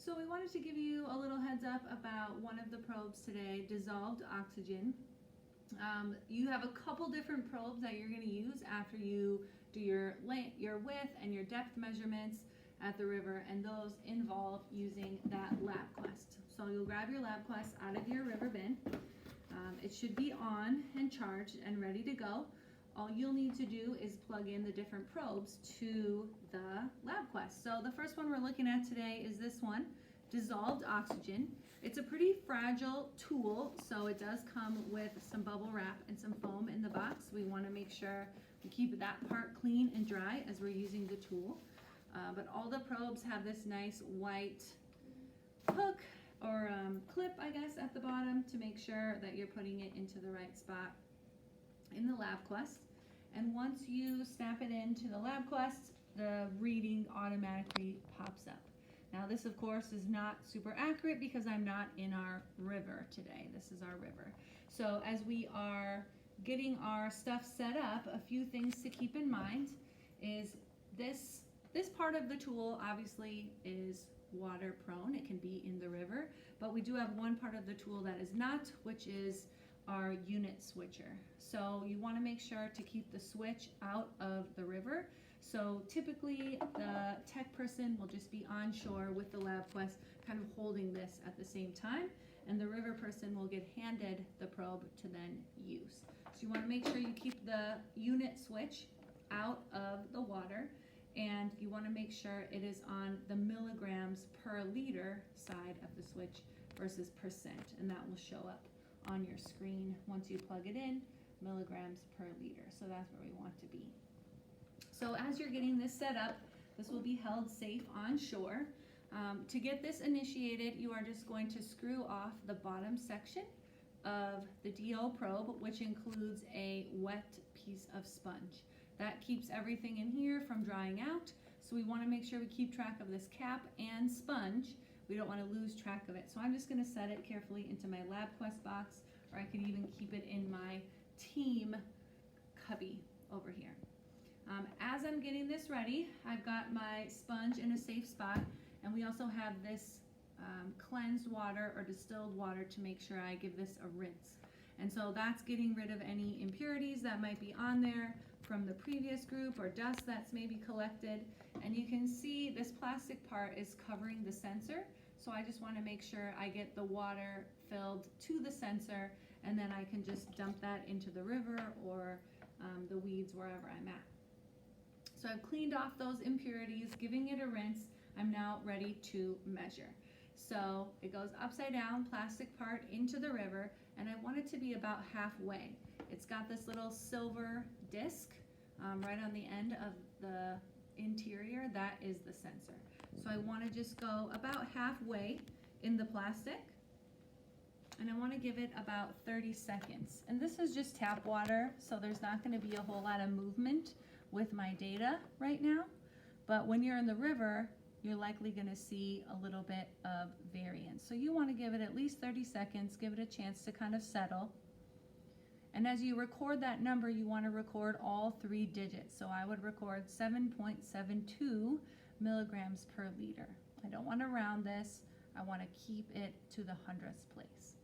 So we wanted to give you a little heads up about one of the probes today, dissolved oxygen. You have a couple different probes that you're going to use after you do your width and your depth measurements at the river, and those involve using that LabQuest. So you'll grab your LabQuest out of your river bin. It should be on and charged and ready to go. All you'll need to do is plug in the different probes to the LabQuest. So the first one we're looking at today is this one, dissolved oxygen. It's a pretty fragile tool, so it does come with some bubble wrap and some foam in the box. We want to make sure we keep that part clean and dry as we're using the tool. But all the probes have this nice white hook or clip, I guess, at the bottom to make sure that you're putting it into the right spot in the LabQuest. And once you snap it into the LabQuest, the reading automatically pops up. Now this, of course, is not super accurate because I'm not in our river today. This is our river. So as we are getting our stuff set up, a few things to keep in mind is this part of the tool obviously is water prone. It can be in the river, but we do have one part of the tool that is not, which is our unit switcher. So you want to make sure to keep the switch out of the river. So typically the tech person will just be on shore with the LabQuest kind of holding this at the same time, and the river person will get handed the probe to then use. So you want to make sure you keep the unit switch out of the water, and you want to make sure it is on the milligrams per liter side of the switch versus percent, and that will show up on your screen once you plug it in, milligrams per liter. So that's where we want to be. So as you're getting this set up, this will be held safe on shore. To get this initiated, you are just going to screw off the bottom section of the DO probe, which includes a wet piece of sponge. That keeps everything in here from drying out. So we want to make sure we keep track of this cap and sponge. We don't want to lose track of it. So I'm just going to set it carefully into my LabQuest box, or I could even keep it in my team cubby over here. As I'm getting this ready, I've got my sponge in a safe spot, and we also have this cleansed water or distilled water to make sure I give this a rinse. And so that's getting rid of any impurities that might be on there from the previous group or dust that's maybe collected. And you can see this plastic part is covering the sensor. So I just want to make sure I get the water filled to the sensor, and then I can just dump that into the river or the weeds wherever I'm at. So I've cleaned off those impurities, giving it a rinse. I'm now ready to measure. So it goes upside down, plastic part into the river, and I want it to be about halfway. It's got this little silver disc right on the end of the interior. That is the sensor. So I want to just go about halfway in the plastic, and I want to give it about 30 seconds. And this is just tap water, so there's not going to be a whole lot of movement with my data right now. But when you're in the river, you're likely going to see a little bit of variance. So you want to give it at least 30 seconds, give it a chance to kind of settle. And as you record that number, you want to record all 3 digits. So I would record 7.72 milligrams per liter. I don't want to round this. I want to keep it to the hundredths place.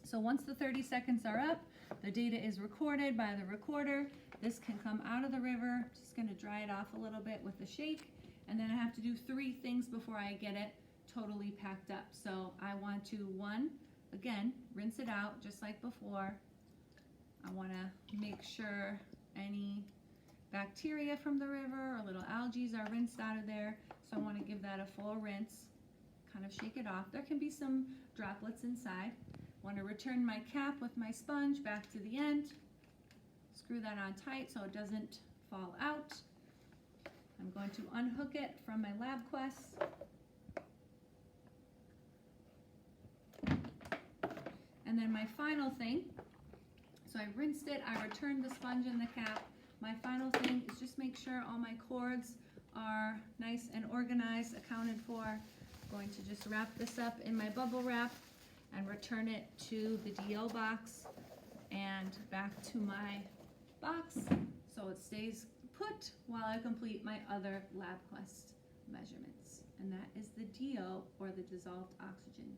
So once the 30 seconds are up, the data is recorded by the recorder. This can come out of the river. Just going to dry it off a little bit with a shake. And then I have to do 3 things before I get it totally packed up. So I want to, 1, again, rinse it out just like before. I want to make sure any bacteria from the river or little algae are rinsed out of there. So I want to give that a full rinse, kind of shake it off. There can be some droplets inside. I want to return my cap with my sponge back to the end. Screw that on tight so it doesn't fall out. I'm going to unhook it from my LabQuest. And then my final thing, so I rinsed it, I returned the sponge and the cap. My final thing is just make sure all my cords are nice and organized, accounted for. I'm going to just wrap this up in my bubble wrap and return it to the DO box and back to my box so it stays put while I complete my other LabQuest measurements and that is the DO, or the dissolved oxygen.